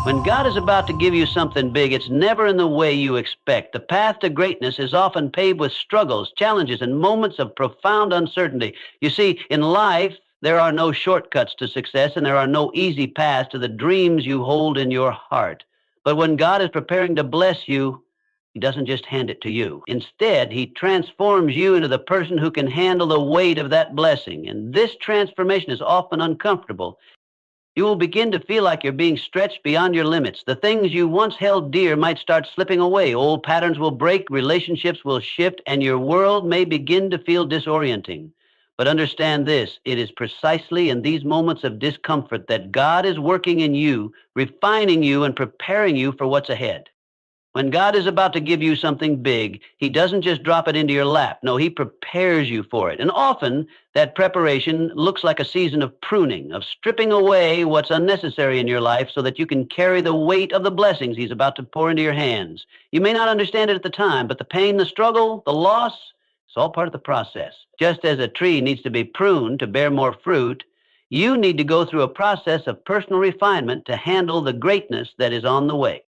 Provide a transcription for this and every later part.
When God is about to give you something big, it's never in the way you expect. The path to greatness is often paved with struggles, challenges, and moments of profound uncertainty. You see, in life, there are no shortcuts to success, and there are no easy paths to the dreams you hold in your heart. But when God is preparing to bless you, He doesn't just hand it to you. Instead, He transforms you into the person who can handle the weight of that blessing. And this transformation is often uncomfortable. You will begin to feel like you're being stretched beyond your limits. The things you once held dear might start slipping away. Old patterns will break, relationships will shift, and your world may begin to feel disorienting. But understand this, it is precisely in these moments of discomfort that God is working in you, refining you, and preparing you for what's ahead. When God is about to give you something big, He doesn't just drop it into your lap. No, He prepares you for it. And often, that preparation looks like a season of pruning, of stripping away what's unnecessary in your life so that you can carry the weight of the blessings He's about to pour into your hands. You may not understand it at the time, but the pain, the struggle, the loss, it's all part of the process. Just as a tree needs to be pruned to bear more fruit, you need to go through a process of personal refinement to handle the greatness that is on the way.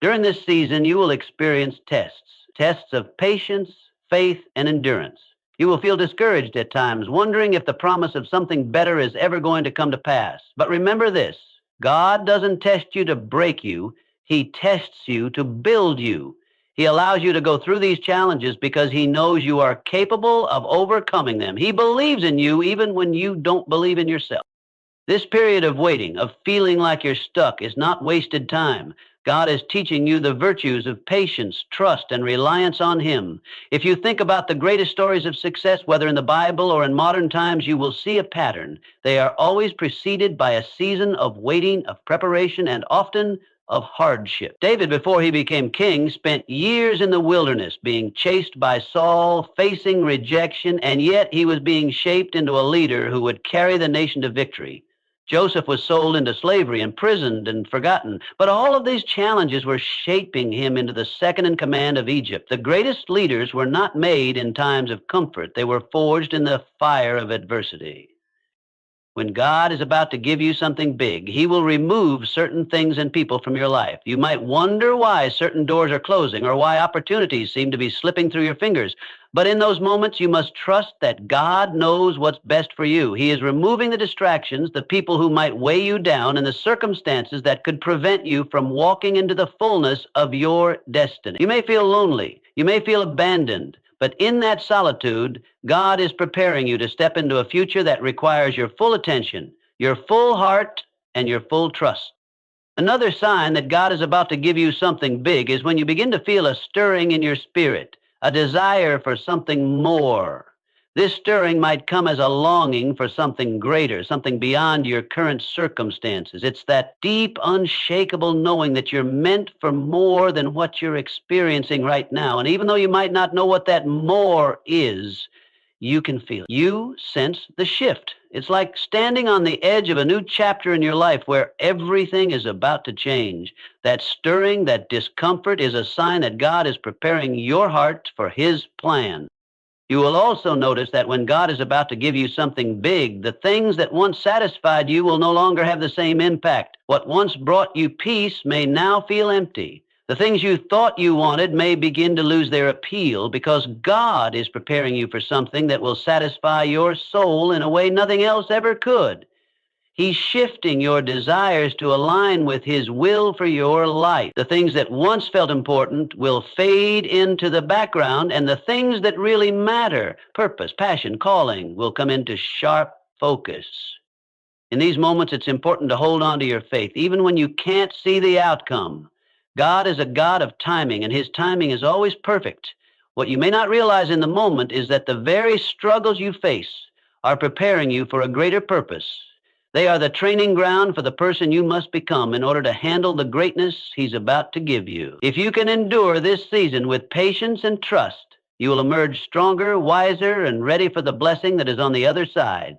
During this season, you will experience tests of patience, faith, and endurance. You will feel discouraged at times, wondering if the promise of something better is ever going to come to pass. But remember this, God doesn't test you to break you. He tests you to build you. He allows you to go through these challenges because He knows you are capable of overcoming them. He believes in you even when you don't believe in yourself. This period of waiting, of feeling like you're stuck, is not wasted time. God is teaching you the virtues of patience, trust, and reliance on Him. If you think about the greatest stories of success, whether in the Bible or in modern times, you will see a pattern. They are always preceded by a season of waiting, of preparation, and often of hardship. David, before he became king, spent years in the wilderness, being chased by Saul, facing rejection, and yet he was being shaped into a leader who would carry the nation to victory. Joseph was sold into slavery, imprisoned, and forgotten. But all of these challenges were shaping him into the second in command of Egypt. The greatest leaders were not made in times of comfort. They were forged in the fire of adversity. When God is about to give you something big, He will remove certain things and people from your life. You might wonder why certain doors are closing or why opportunities seem to be slipping through your fingers. But in those moments, you must trust that God knows what's best for you. He is removing the distractions, the people who might weigh you down, and the circumstances that could prevent you from walking into the fullness of your destiny. You may feel lonely. You may feel abandoned. But in that solitude, God is preparing you to step into a future that requires your full attention, your full heart, and your full trust. Another sign that God is about to give you something big is when you begin to feel a stirring in your spirit, a desire for something more. This stirring might come as a longing for something greater, something beyond your current circumstances. It's that deep, unshakable knowing that you're meant for more than what you're experiencing right now. And even though you might not know what that more is, you can feel it. You sense the shift. It's like standing on the edge of a new chapter in your life where everything is about to change. That stirring, that discomfort is a sign that God is preparing your heart for His plan. You will also notice that when God is about to give you something big, the things that once satisfied you will no longer have the same impact. What once brought you peace may now feel empty. The things you thought you wanted may begin to lose their appeal because God is preparing you for something that will satisfy your soul in a way nothing else ever could. He's shifting your desires to align with His will for your life. The things that once felt important will fade into the background, and the things that really matter, purpose, passion, calling, will come into sharp focus. In these moments, it's important to hold on to your faith, even when you can't see the outcome. God is a God of timing, and His timing is always perfect. What you may not realize in the moment is that the very struggles you face are preparing you for a greater purpose. They are the training ground for the person you must become in order to handle the greatness He's about to give you. If you can endure this season with patience and trust, you will emerge stronger, wiser, and ready for the blessing that is on the other side.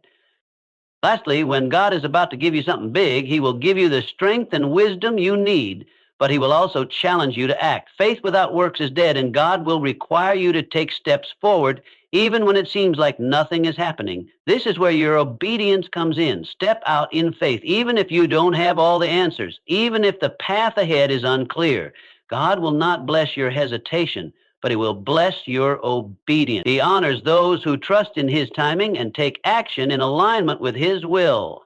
Lastly, when God is about to give you something big, He will give you the strength and wisdom you need, but He will also challenge you to act. Faith without works is dead, and God will require you to take steps forward even when it seems like nothing is happening. This is where your obedience comes in. Step out in faith, even if you don't have all the answers, even if the path ahead is unclear. God will not bless your hesitation, but he will bless your obedience. He honors those who trust in his timing and take action in alignment with his will.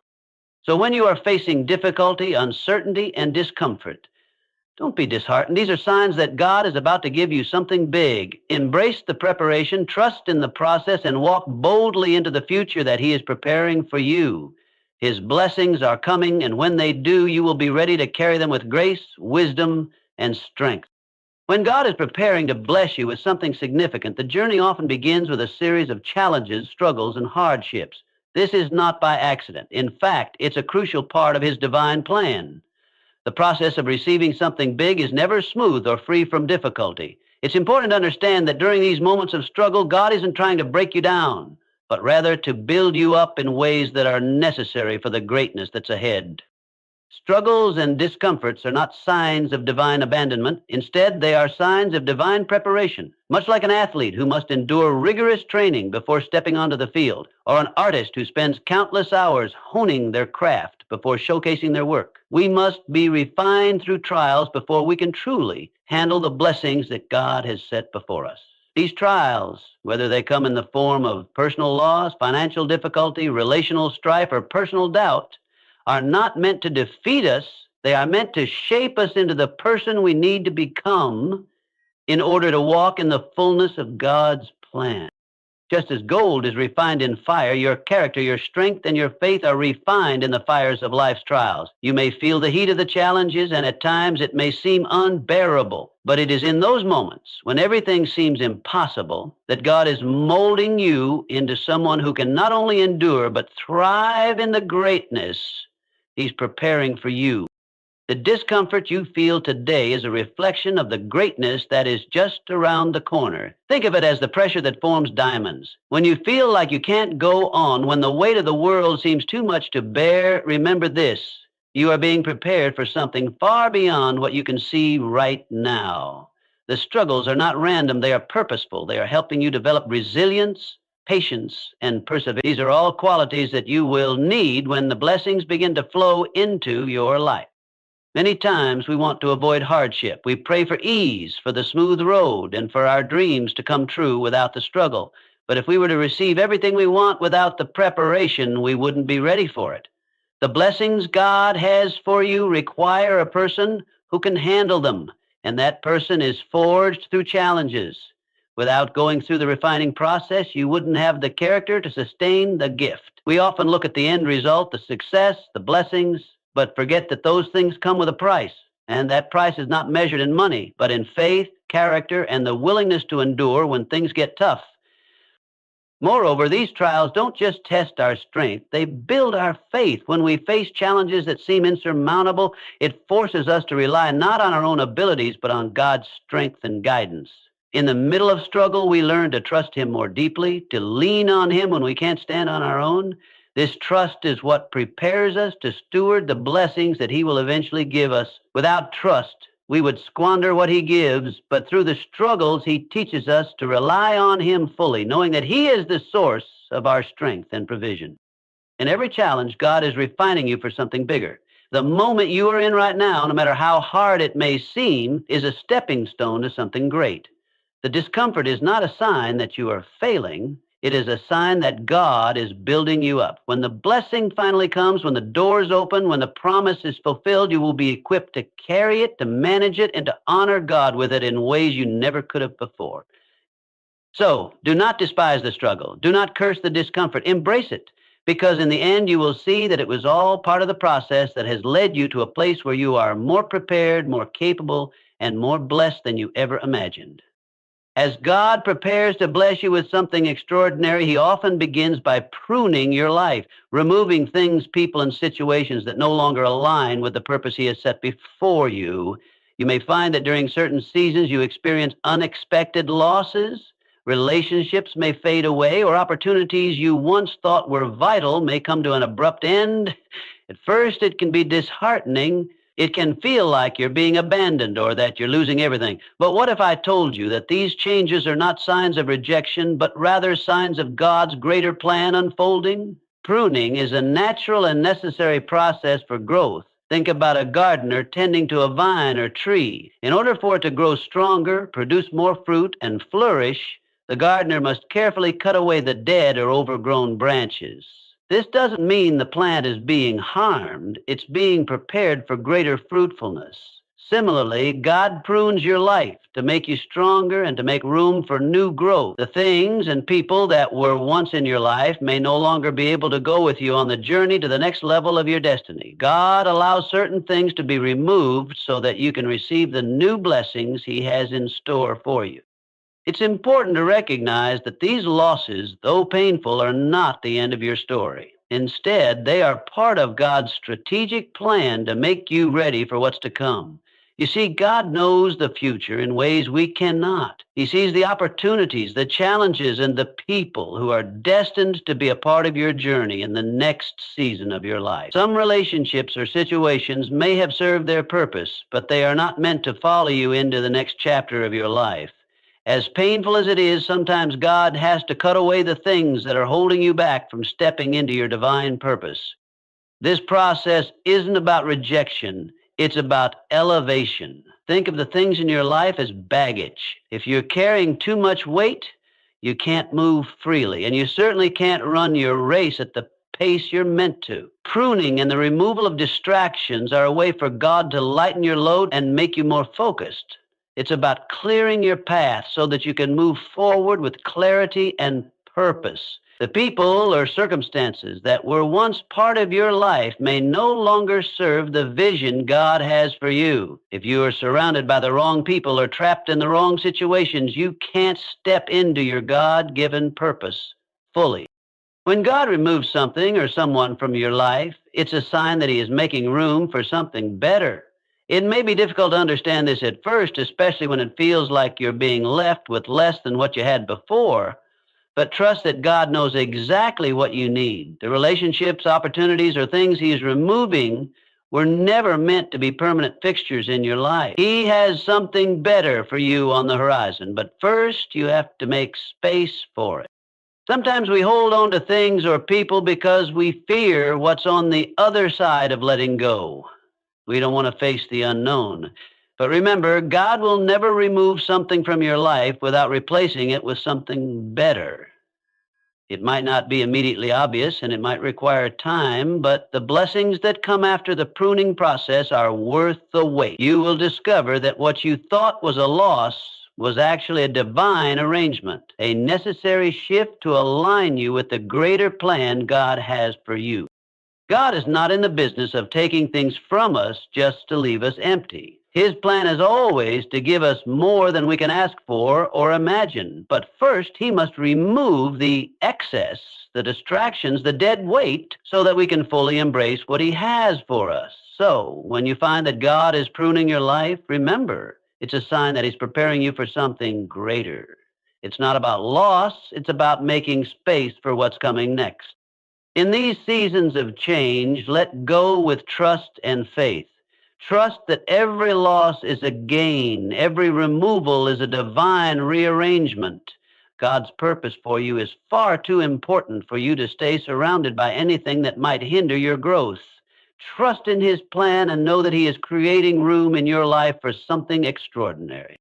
So when you are facing difficulty, uncertainty, and discomfort, don't be disheartened. These are signs that God is about to give you something big. Embrace the preparation, trust in the process, and walk boldly into the future that he is preparing for you. His blessings are coming, and when they do, you will be ready to carry them with grace, wisdom, and strength. When God is preparing to bless you with something significant, the journey often begins with a series of challenges, struggles, and hardships. This is not by accident. In fact, it's a crucial part of his divine plan. The process of receiving something big is never smooth or free from difficulty. It's important to understand that during these moments of struggle, God isn't trying to break you down, but rather to build you up in ways that are necessary for the greatness that's ahead. Struggles and discomforts are not signs of divine abandonment. Instead, they are signs of divine preparation, much like an athlete who must endure rigorous training before stepping onto the field, or an artist who spends countless hours honing their craft before showcasing their work. We must be refined through trials before we can truly handle the blessings that God has set before us. These trials, whether they come in the form of personal loss, financial difficulty, relational strife, or personal doubt, are not meant to defeat us. They are meant to shape us into the person we need to become in order to walk in the fullness of God's plan. Just as gold is refined in fire, your character, your strength, and your faith are refined in the fires of life's trials. You may feel the heat of the challenges, and at times it may seem unbearable. But it is in those moments when everything seems impossible that God is molding you into someone who can not only endure, but thrive in the greatness he's preparing for you. The discomfort you feel today is a reflection of the greatness that is just around the corner. Think of it as the pressure that forms diamonds. When you feel like you can't go on, when the weight of the world seems too much to bear, remember this: you are being prepared for something far beyond what you can see right now. The struggles are not random, they are purposeful. They are helping you develop resilience, patience, and perseverance. These are all qualities that you will need when the blessings begin to flow into your life. Many times we want to avoid hardship. We pray for ease, for the smooth road, and for our dreams to come true without the struggle. But if we were to receive everything we want without the preparation, we wouldn't be ready for it. The blessings God has for you require a person who can handle them, and that person is forged through challenges. Without going through the refining process, you wouldn't have the character to sustain the gift. We often look at the end result, the success, the blessings, but forget that those things come with a price, and that price is not measured in money, but in faith, character, and the willingness to endure when things get tough. Moreover, these trials don't just test our strength, they build our faith. When we face challenges that seem insurmountable, it forces us to rely not on our own abilities, but on God's strength and guidance. In the middle of struggle, we learn to trust him more deeply, to lean on him when we can't stand on our own. This trust is what prepares us to steward the blessings that he will eventually give us. Without trust, we would squander what he gives, but through the struggles, he teaches us to rely on him fully, knowing that he is the source of our strength and provision. In every challenge, God is refining you for something bigger. The moment you are in right now, no matter how hard it may seem, is a stepping stone to something great. The discomfort is not a sign that you are failing. It is a sign that God is building you up. When the blessing finally comes, when the doors open, when the promise is fulfilled, you will be equipped to carry it, to manage it, and to honor God with it in ways you never could have before. So, do not despise the struggle. Do not curse the discomfort. Embrace it, because in the end, you will see that it was all part of the process that has led you to a place where you are more prepared, more capable, and more blessed than you ever imagined. As God prepares to bless you with something extraordinary, he often begins by pruning your life, removing things, people, and situations that no longer align with the purpose he has set before you. You may find that during certain seasons you experience unexpected losses, relationships may fade away, or opportunities you once thought were vital may come to an abrupt end. At first, it can be disheartening. It can feel like you're being abandoned or that you're losing everything. But what if I told you that these changes are not signs of rejection, but rather signs of God's greater plan unfolding? Pruning is a natural and necessary process for growth. Think about a gardener tending to a vine or tree. In order for it to grow stronger, produce more fruit, and flourish, the gardener must carefully cut away the dead or overgrown branches. This doesn't mean the plant is being harmed. It's being prepared for greater fruitfulness. Similarly, God prunes your life to make you stronger and to make room for new growth. The things and people that were once in your life may no longer be able to go with you on the journey to the next level of your destiny. God allows certain things to be removed so that you can receive the new blessings He has in store for you. It's important to recognize that these losses, though painful, are not the end of your story. Instead, they are part of God's strategic plan to make you ready for what's to come. You see, God knows the future in ways we cannot. He sees the opportunities, the challenges, and the people who are destined to be a part of your journey in the next season of your life. Some relationships or situations may have served their purpose, but they are not meant to follow you into the next chapter of your life. As painful as it is, sometimes God has to cut away the things that are holding you back from stepping into your divine purpose. This process isn't about rejection. It's about elevation. Think of the things in your life as baggage. If you're carrying too much weight, you can't move freely, and you certainly can't run your race at the pace you're meant to. Pruning and the removal of distractions are a way for God to lighten your load and make you more focused. It's about clearing your path so that you can move forward with clarity and purpose. The people or circumstances that were once part of your life may no longer serve the vision God has for you. If you are surrounded by the wrong people or trapped in the wrong situations, you can't step into your God-given purpose fully. When God removes something or someone from your life, it's a sign that He is making room for something better. It may be difficult to understand this at first, especially when it feels like you're being left with less than what you had before. But trust that God knows exactly what you need. The relationships, opportunities, or things He's removing were never meant to be permanent fixtures in your life. He has something better for you on the horizon, but first you have to make space for it. Sometimes we hold on to things or people because we fear what's on the other side of letting go. We don't want to face the unknown. But remember, God will never remove something from your life without replacing it with something better. It might not be immediately obvious and it might require time, but the blessings that come after the pruning process are worth the wait. You will discover that what you thought was a loss was actually a divine arrangement, a necessary shift to align you with the greater plan God has for you. God is not in the business of taking things from us just to leave us empty. His plan is always to give us more than we can ask for or imagine. But first, He must remove the excess, the distractions, the dead weight, so that we can fully embrace what He has for us. So, when you find that God is pruning your life, remember, it's a sign that He's preparing you for something greater. It's not about loss, it's about making space for what's coming next. In these seasons of change, let go with trust and faith. Trust that every loss is a gain, every removal is a divine rearrangement. God's purpose for you is far too important for you to stay surrounded by anything that might hinder your growth. Trust in His plan and know that He is creating room in your life for something extraordinary.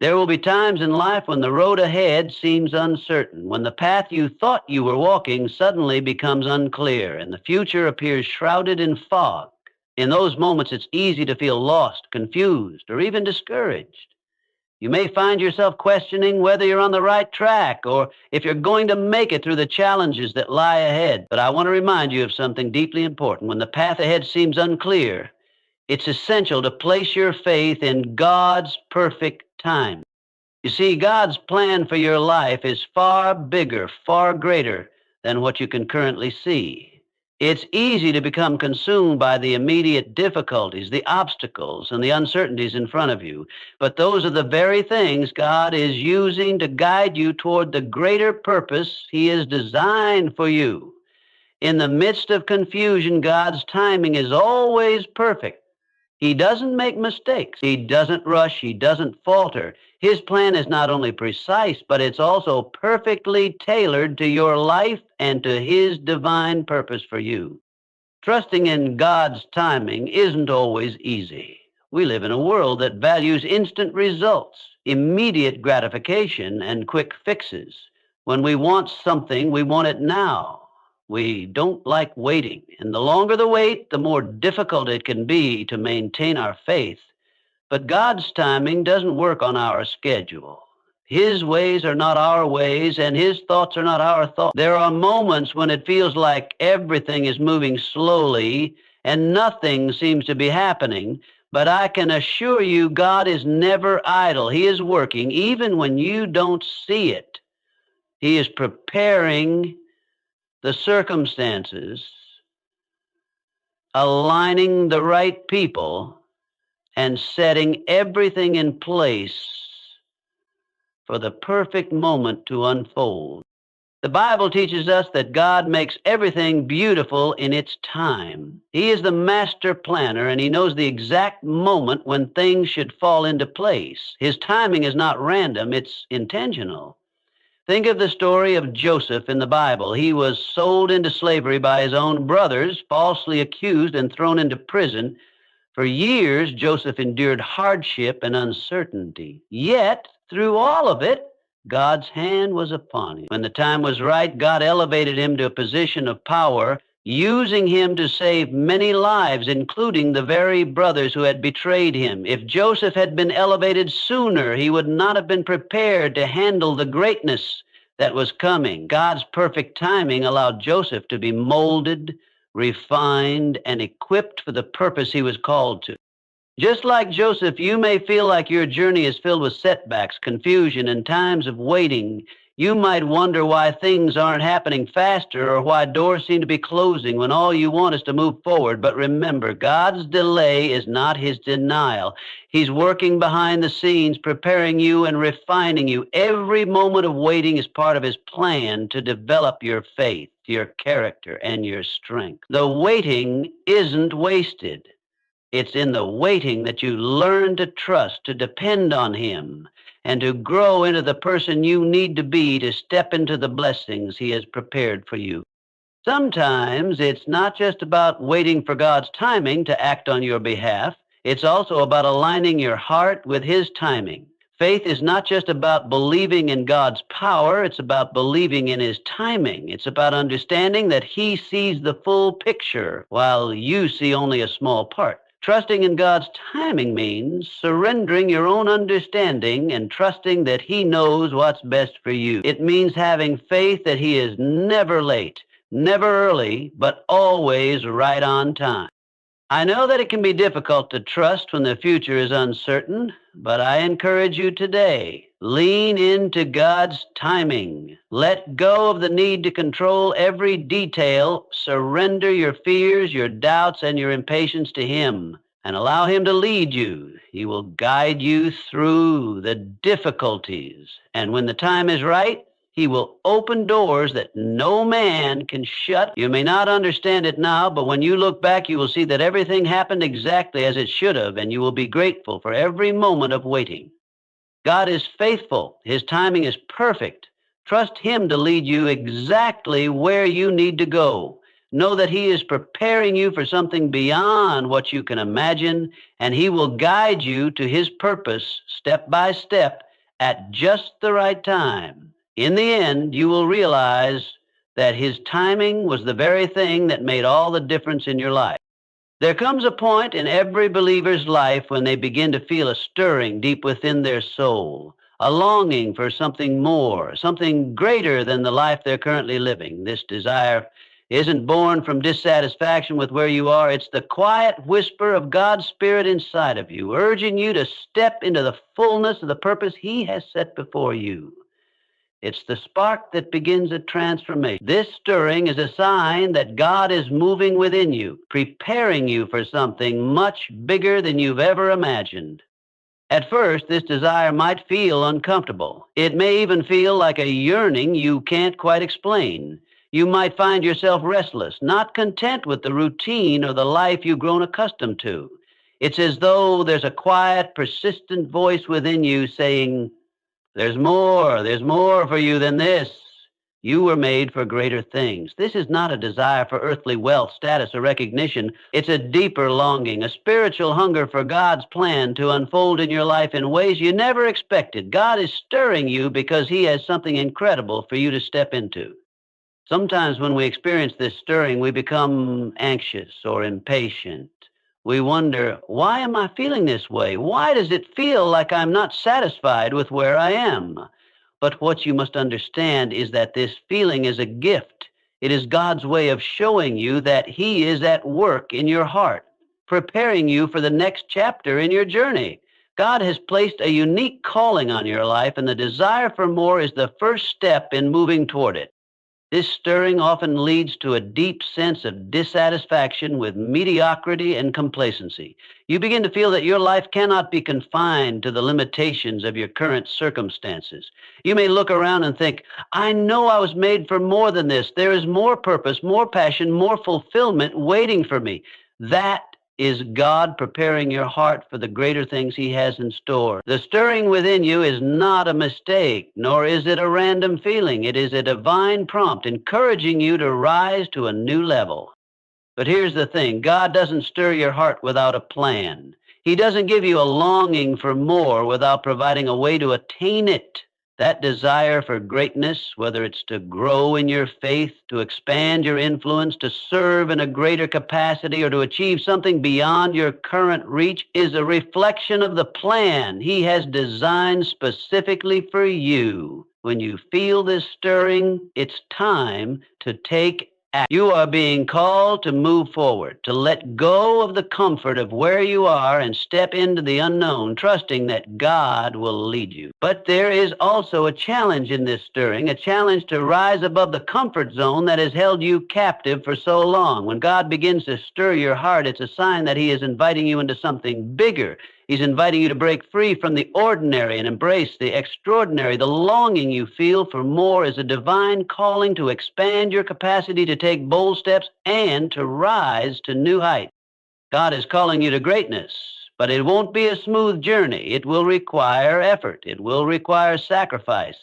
There will be times in life when the road ahead seems uncertain, when the path you thought you were walking suddenly becomes unclear and the future appears shrouded in fog. In those moments, it's easy to feel lost, confused, or even discouraged. You may find yourself questioning whether you're on the right track or if you're going to make it through the challenges that lie ahead. But I want to remind you of something deeply important. When the path ahead seems unclear, it's essential to place your faith in God's perfect time. You see, God's plan for your life is far bigger, far greater than what you can currently see. It's easy to become consumed by the immediate difficulties, the obstacles, and the uncertainties in front of you. But those are the very things God is using to guide you toward the greater purpose He has designed for you. In the midst of confusion, God's timing is always perfect. He doesn't make mistakes. He doesn't rush. He doesn't falter. His plan is not only precise, but it's also perfectly tailored to your life and to His divine purpose for you. Trusting in God's timing isn't always easy. We live in a world that values instant results, immediate gratification, and quick fixes. When we want something, we want it now. We don't like waiting, and the longer the wait, the more difficult it can be to maintain our faith. But God's timing doesn't work on our schedule. His ways are not our ways, and His thoughts are not our thoughts. There are moments when it feels like everything is moving slowly and nothing seems to be happening, but I can assure you God is never idle. He is working even when you don't see it. He is preparing the circumstances, aligning the right people, and setting everything in place for the perfect moment to unfold. The Bible teaches us that God makes everything beautiful in its time. He is the master planner, and He knows the exact moment when things should fall into place. His timing is not random, it's intentional. Think of the story of Joseph in the Bible. He was sold into slavery by his own brothers, falsely accused and thrown into prison. For years, Joseph endured hardship and uncertainty. Yet, through all of it, God's hand was upon him. When the time was right, God elevated him to a position of power, using him to save many lives, including the very brothers who had betrayed him. If Joseph had been elevated sooner, he would not have been prepared to handle the greatness that was coming. God's perfect timing allowed Joseph to be molded, refined, and equipped for the purpose he was called to. Just like Joseph, you may feel like your journey is filled with setbacks, confusion, and times of waiting. You might wonder why things aren't happening faster or why doors seem to be closing when all you want is to move forward. But remember, God's delay is not His denial. He's working behind the scenes, preparing you and refining you. Every moment of waiting is part of His plan to develop your faith, your character, and your strength. The waiting isn't wasted. It's in the waiting that you learn to trust, to depend on Him, and to grow into the person you need to be to step into the blessings He has prepared for you. Sometimes it's not just about waiting for God's timing to act on your behalf. It's also about aligning your heart with His timing. Faith is not just about believing in God's power. It's about believing in His timing. It's about understanding that He sees the full picture while you see only a small part. Trusting in God's timing means surrendering your own understanding and trusting that He knows what's best for you. It means having faith that He is never late, never early, but always right on time. I know that it can be difficult to trust when the future is uncertain, but I encourage you today, lean into God's timing. Let go of the need to control every detail. Surrender your fears, your doubts, and your impatience to Him, and allow Him to lead you. He will guide you through the difficulties, and when the time is right, He will open doors that no man can shut. You may not understand it now, but when you look back, you will see that everything happened exactly as it should have, and you will be grateful for every moment of waiting. God is faithful. His timing is perfect. Trust Him to lead you exactly where you need to go. Know that He is preparing you for something beyond what you can imagine, and He will guide you to His purpose step by step at just the right time. In the end, you will realize that His timing was the very thing that made all the difference in your life. There comes a point in every believer's life when they begin to feel a stirring deep within their soul, a longing for something more, something greater than the life they're currently living. This desire isn't born from dissatisfaction with where you are. It's the quiet whisper of God's Spirit inside of you, urging you to step into the fullness of the purpose He has set before you. It's the spark that begins a transformation. This stirring is a sign that God is moving within you, preparing you for something much bigger than you've ever imagined. At first, this desire might feel uncomfortable. It may even feel like a yearning you can't quite explain. You might find yourself restless, not content with the routine or the life you've grown accustomed to. It's as though there's a quiet, persistent voice within you saying, there's more for you than this. You were made for greater things. This is not a desire for earthly wealth, status, or recognition. It's a deeper longing, a spiritual hunger for God's plan to unfold in your life in ways you never expected. God is stirring you because He has something incredible for you to step into. Sometimes when we experience this stirring, we become anxious or impatient. We wonder, why am I feeling this way? Why does it feel like I'm not satisfied with where I am? But what you must understand is that this feeling is a gift. It is God's way of showing you that He is at work in your heart, preparing you for the next chapter in your journey. God has placed a unique calling on your life, and the desire for more is the first step in moving toward it. This stirring often leads to a deep sense of dissatisfaction with mediocrity and complacency. You begin to feel that your life cannot be confined to the limitations of your current circumstances. You may look around and think, I know I was made for more than this. There is more purpose, more passion, more fulfillment waiting for me. That is God preparing your heart for the greater things He has in store. The stirring within you is not a mistake, nor is it a random feeling. It is a divine prompt encouraging you to rise to a new level. But here's the thing, God doesn't stir your heart without a plan. He doesn't give you a longing for more without providing a way to attain it. That desire for greatness, whether it's to grow in your faith, to expand your influence, to serve in a greater capacity, or to achieve something beyond your current reach, is a reflection of the plan He has designed specifically for you. When you feel this stirring, it's time to take action. You are being called to move forward, to let go of the comfort of where you are and step into the unknown, trusting that God will lead you. But there is also a challenge in this stirring, a challenge to rise above the comfort zone that has held you captive for so long. When God begins to stir your heart, it's a sign that He is inviting you into something bigger. He's inviting you to break free from the ordinary and embrace the extraordinary. The longing you feel for more is a divine calling to expand your capacity to take bold steps and to rise to new heights. God is calling you to greatness, but it won't be a smooth journey. It will require effort. It will require sacrifice.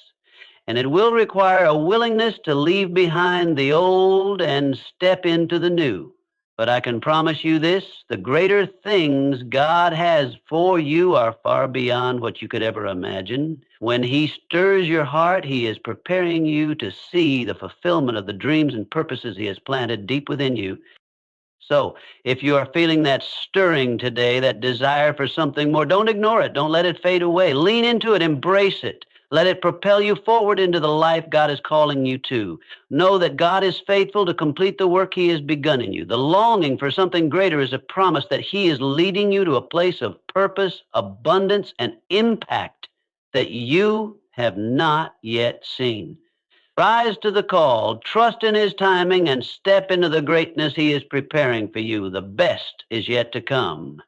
And it will require a willingness to leave behind the old and step into the new. But I can promise you this, the greater things God has for you are far beyond what you could ever imagine. When He stirs your heart, He is preparing you to see the fulfillment of the dreams and purposes He has planted deep within you. So, if you are feeling that stirring today, that desire for something more, don't ignore it. Don't let it fade away. Lean into it. Embrace it. Let it propel you forward into the life God is calling you to. Know that God is faithful to complete the work He has begun in you. The longing for something greater is a promise that He is leading you to a place of purpose, abundance, and impact that you have not yet seen. Rise to the call, trust in His timing, and step into the greatness He is preparing for you. The best is yet to come.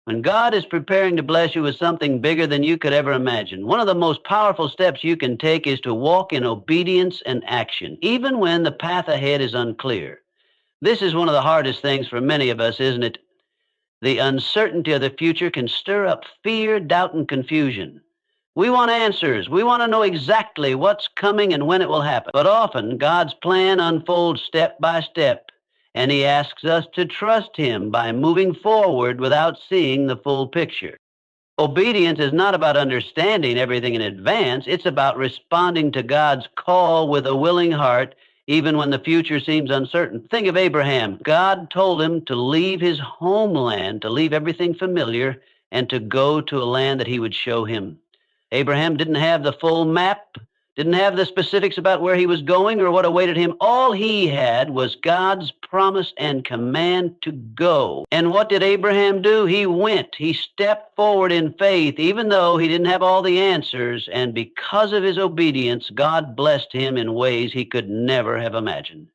When God is preparing to bless you with something bigger than you could ever imagine, one of the most powerful steps you can take is to walk in obedience and action, even when the path ahead is unclear. This is one of the hardest things for many of us, isn't it? The uncertainty of the future can stir up fear, doubt, and confusion. We want answers. We want to know exactly what's coming and when it will happen. But often, God's plan unfolds step by step, and He asks us to trust Him by moving forward without seeing the full picture. Obedience is not about understanding everything in advance. It's about responding to God's call with a willing heart, even when the future seems uncertain. Think of Abraham. God told him to leave his homeland, to leave everything familiar, and to go to a land that He would show him. Abraham didn't have the full map, didn't have the specifics about where he was going or what awaited him. All he had was God's promise and command to go. And what did Abraham do? He went. He stepped forward in faith, even though he didn't have all the answers. And because of his obedience, God blessed him in ways he could never have imagined.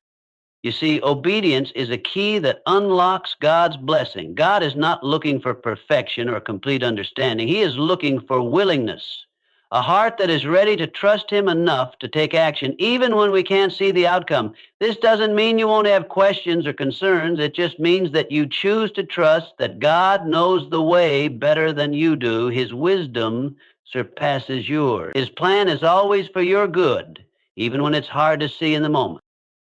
You see, obedience is a key that unlocks God's blessing. God is not looking for perfection or complete understanding. He is looking for willingness, A heart that is ready to trust Him enough to take action, even when we can't see the outcome. This doesn't mean you won't have questions or concerns. It just means that you choose to trust that God knows the way better than you do. His wisdom surpasses yours. His plan is always for your good, even when it's hard to see in the moment.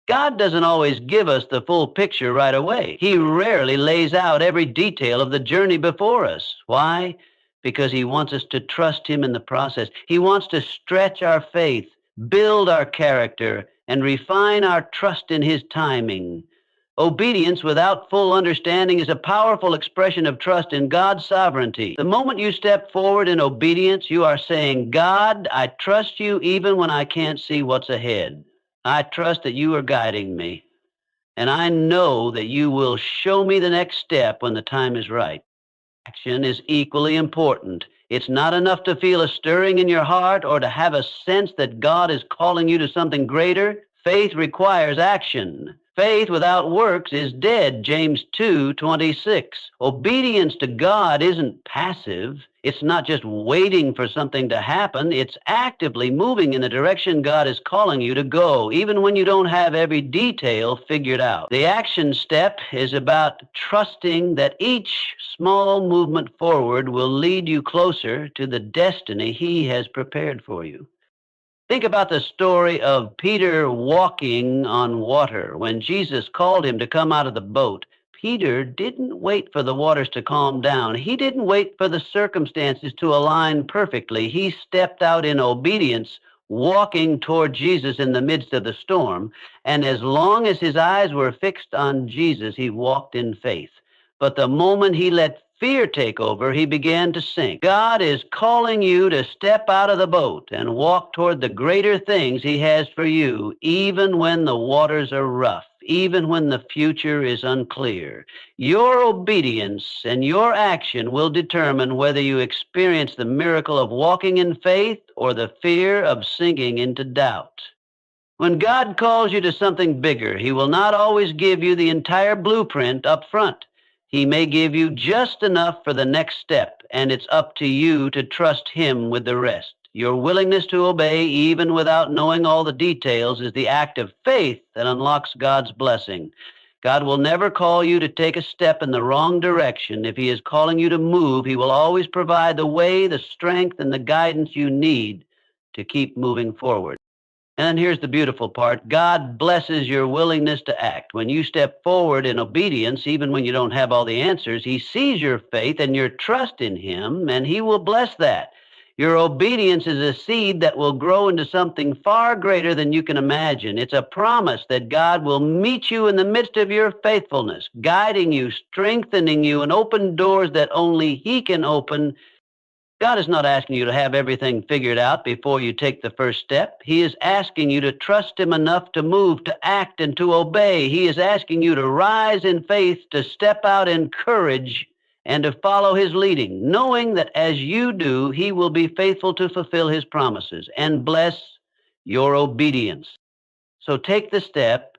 God doesn't always give us the full picture right away. He rarely lays out every detail of the journey before us. Why? Because He wants us to trust Him in the process. He wants to stretch our faith, build our character, and refine our trust in His timing. Obedience without full understanding is a powerful expression of trust in God's sovereignty. The moment you step forward in obedience, you are saying, God, I trust you even when I can't see what's ahead. I trust that you are guiding me, and I know that you will show me the next step when the time is right. Action is equally important. It's not enough to feel a stirring in your heart or to have a sense that God is calling you to something greater. Faith requires action. Faith without works is dead, James 2:26. Obedience to God isn't passive. It's not just waiting for something to happen. It's actively moving in the direction God is calling you to go, even when you don't have every detail figured out. The action step is about trusting that each small movement forward will lead you closer to the destiny He has prepared for you. Think about the story of Peter walking on water. When Jesus called him to come out of the boat, Peter didn't wait for the waters to calm down. He didn't wait for the circumstances to align perfectly. He stepped out in obedience, walking toward Jesus in the midst of the storm. And as long as his eyes were fixed on Jesus, he walked in faith. But the moment he let fear take over, he began to sink. God is calling you to step out of the boat and walk toward the greater things He has for you, even when the waters are rough, even when the future is unclear. Your obedience and your action will determine whether you experience the miracle of walking in faith or the fear of sinking into doubt. When God calls you to something bigger, He will not always give you the entire blueprint up front. He may give you just enough for the next step, and it's up to you to trust Him with the rest. Your willingness to obey, even without knowing all the details, is the act of faith that unlocks God's blessing. God will never call you to take a step in the wrong direction. If He is calling you to move, He will always provide the way, the strength, and the guidance you need to keep moving forward. And here's the beautiful part. God blesses your willingness to act. When you step forward in obedience, even when you don't have all the answers, He sees your faith and your trust in Him, and He will bless that. Your obedience is a seed that will grow into something far greater than you can imagine. It's a promise that God will meet you in the midst of your faithfulness, guiding you, strengthening you, and open doors that only He can open. God is not asking you to have everything figured out before you take the first step. He is asking you to trust Him enough to move, to act, and to obey. He is asking you to rise in faith, to step out in courage, and to follow His leading, knowing that as you do, He will be faithful to fulfill His promises and bless your obedience. So take the step.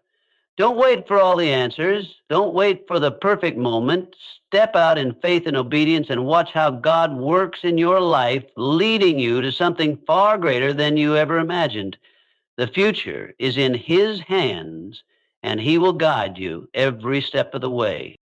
Don't wait for all the answers. Don't wait for the perfect moment. Step out in faith and obedience and watch how God works in your life, leading you to something far greater than you ever imagined. The future is in His hands, and He will guide you every step of the way.